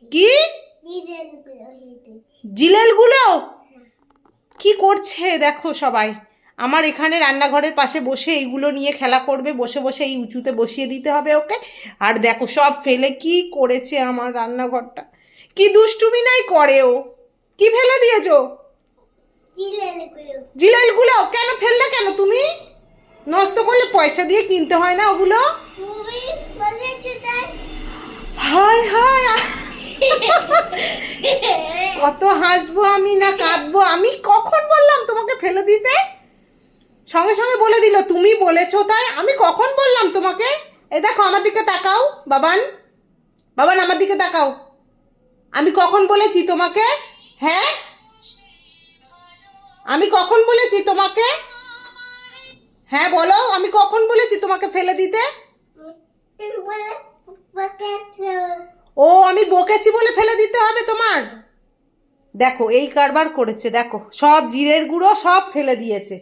কি জিলেলগুলো কি করছে দেখো সবাই। আমার এখানে রান্নাঘরের পাশে বসে এইগুলো নিয়ে খেলা করবে, বসে বসে এই উঁচুতে বসিয়ে দিতে হবে ওকে। আর দেখো সব ফেলে কি করেছে আমার রান্নাঘরটা, কি দুষ্টুমি নাই করে ও। কি ফেলে দিয়েছো? জিলেলগুলো কেন ফেললে? কেন তুমি নষ্ট করলে? পয়সা দিয়ে কিনতে হয় না ওগুলো? হায় হায়, কত হাসবো আমি না কাঁদবো? আমি কখন বললাম তোমাকে ফেলে দিতে? সঙ্গে সঙ্গে বলে দিল তুমি বলেছো তাই। আমি কখন বললাম তোমাকে? এই দেখো আমার দিকে তাকাও বাবান, বাবান আমার দিকে তাকাও। আমি কখন বলেছি তোমাকে? হ্যাঁ আমি কখন বলেছি তোমাকে? হ্যাঁ বলো, আমি কখন বলেছি তোমাকে ফেলে দিতে? ও আমি বকেছি বলে ফেলে দিতে হবে তোমার? দেখো এই কারবার করেছে, দেখো সব জিরের গুঁড়ো সব ফেলে দিয়েছে।